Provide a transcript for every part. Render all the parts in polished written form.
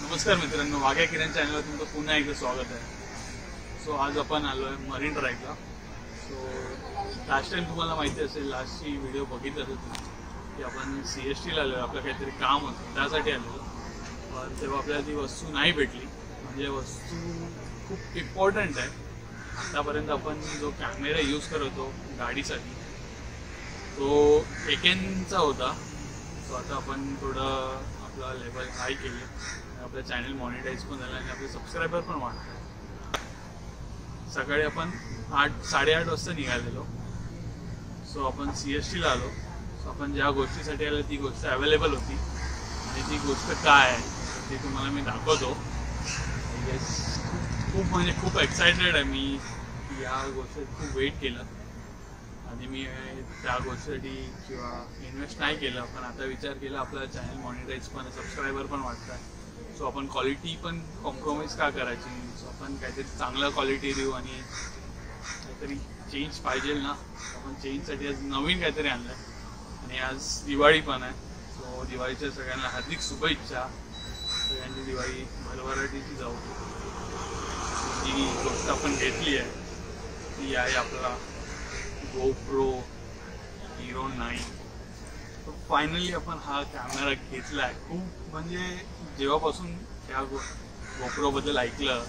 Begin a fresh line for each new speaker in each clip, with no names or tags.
नमस्कार मित्रांनो, वाघ्या किरण चॅनलवर तुमचं पुन्हा एकदा स्वागत आहे। सो आज आपण आलो आहे मरीन ड्राईव्हला। सो लास्ट टाइम तुम्हाला माहिती असेल, लास्टची व्हिडिओ बघितलं होती की आपण CSTला आलो, आपलं काहीतरी काम होतं त्यासाठी आलेलो, पण तेव्हा आपल्याला ती वस्तू नाही भेटली। म्हणजे वस्तू खूप इम्पॉर्टंट आहे। आतापर्यंत आपण जो कॅमेरा यूज करतो गाडीसाठी तो एकेनचा होता। सो आता आपण थोडं आपला लेवल हाय केले, आपलं चॅनल मॉनिटाईज पण झालं आणि आपले सबस्क्रायबर पण वाढले। सकाळी आपण 8-8:30 वाजता निघालेलो। सो आपण CSTला आलो। सो आपण ज्या गोष्टीसाठी आलो ती गोष्ट अवेलेबल होती आणि ती गोष्ट काय आहे ती तुम्हाला मी दाखवतो। खूप एक्सायटेड आहे मी, या गोष्टीत खूप वेट केलं आणि मी त्या गोष्टीसाठी किंवा इन्व्हेस्ट नाही केलं, पण आता विचार केला आपला चॅनल मॉनिटाईज पण, सबस्क्रायबर पण वाढतात। सो आपण क्वालिटी पण कॉम्प्रोमाइज का करायची। सो आपण काहीतरी चांगलं क्वालिटी देऊ आणि काहीतरी चेंज पाहिजे ना। आपण चेंजसाठी आज नवीन काहीतरी आणलं आहे आणि आज दिवाळी पण आहे। सो दिवाळीच्या सगळ्यांना हार्दिक शुभेच्छा। सगळ्यांची दिवाळी भरभराटीची जाऊ। जी गोष्ट आपण घेतली आहे ती आहे आपला गोप्रो Hero 9। तो फायनली आपण हा कॅमेरा घेतला आहे। खूप म्हणजे जेव्हापासून त्या गोप्रोबद्दल ऐकलं,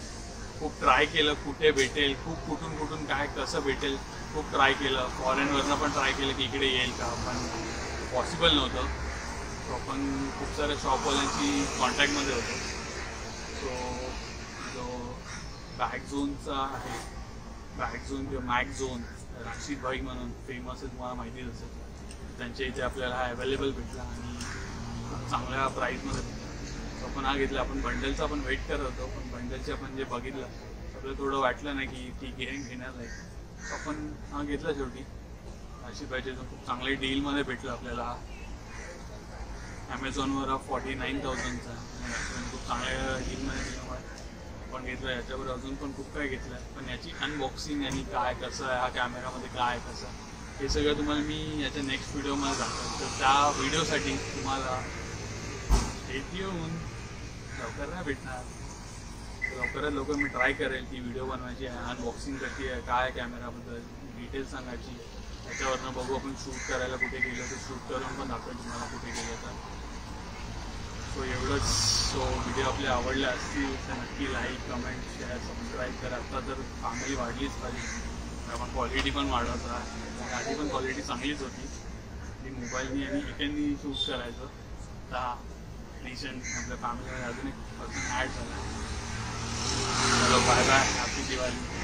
खूप ट्राय केलं कुठे भेटेल, खूप कुठून काय कसं भेटेल, खूप ट्राय केलं। फॉरेनवरनं पण ट्राय केलं की इकडे येईल का, पण पॉसिबल नव्हतं। सो आपण खूप साऱ्या शॉपवाल्यांची कॉन्टॅक्टमध्ये होतो। सो जो बॅग झोनचा आहे, बॅग झोन किंवा मॅग झोन, राशीद भाई म्हणून फेमस आहे, तुम्हाला माहितीच असेल। त्यांच्या इथे आपल्याला हा अवेलेबल भेटला आणि खूप चांगल्या प्राईसमध्ये भेटला। सो आपण हा घेतला। आपण बंडलचा पण वेट करत होतो, पण बंडलचे आपण जे बघितलं आपल्याला थोडं वाटलं नाही की ती घेणार नाही। सो आपण हा घेतला शेवटी। राशीद भाईचे खूप चांगल्या डीलमध्ये भेटलं आपल्याला। ॲमेझॉनवर 49,000चा खूप चांगल्या डीलमध्ये दिल्यामुळे आपण घेतलं। याच्यावर अजून पण खूप काय घेतलं आहे, पण याची अनबॉक्सिंग आणि काय कसं आहे, हा कॅमेरामध्ये काय कसं, हे सगळं तुम्हाला मी याच्या नेक्स्ट व्हिडिओमध्ये दाखवेन। तर त्या व्हिडिओसाठी तुम्हाला स्टेट येऊन लवकर नाही भेटणार। लवकरात लवकर मी ट्राय करेल ती व्हिडिओ बनवायची आहे, अनबॉक्सिंग कशी आहे, काय कॅमेराबद्दल डिटेल सांगायची। त्याच्यावरनं बघू आपण शूट करायला कुठे गेलं तर शूट करून पण दाखवेल तुम्हाला कुठे गेलं तर। सो एवढंच। सो व्हिडिओ आपले आवडले असतील तर नक्की लाईक, कमेंट, शेअर, सबस्क्राईब करा। आता तर फॅमिली वाढलीच पाहिजे, आपण क्वालिटी पण वाढवता। आधी पण क्वालिटी चांगलीच होती, ती मोबाईलनी आणि एकेननी शूट करायचं। आता रिसेंट आपल्या फॅमिलीमध्ये अजून एक पर्सन ॲड झाला। चलो बाय बाय, हॅपी दिवाळी।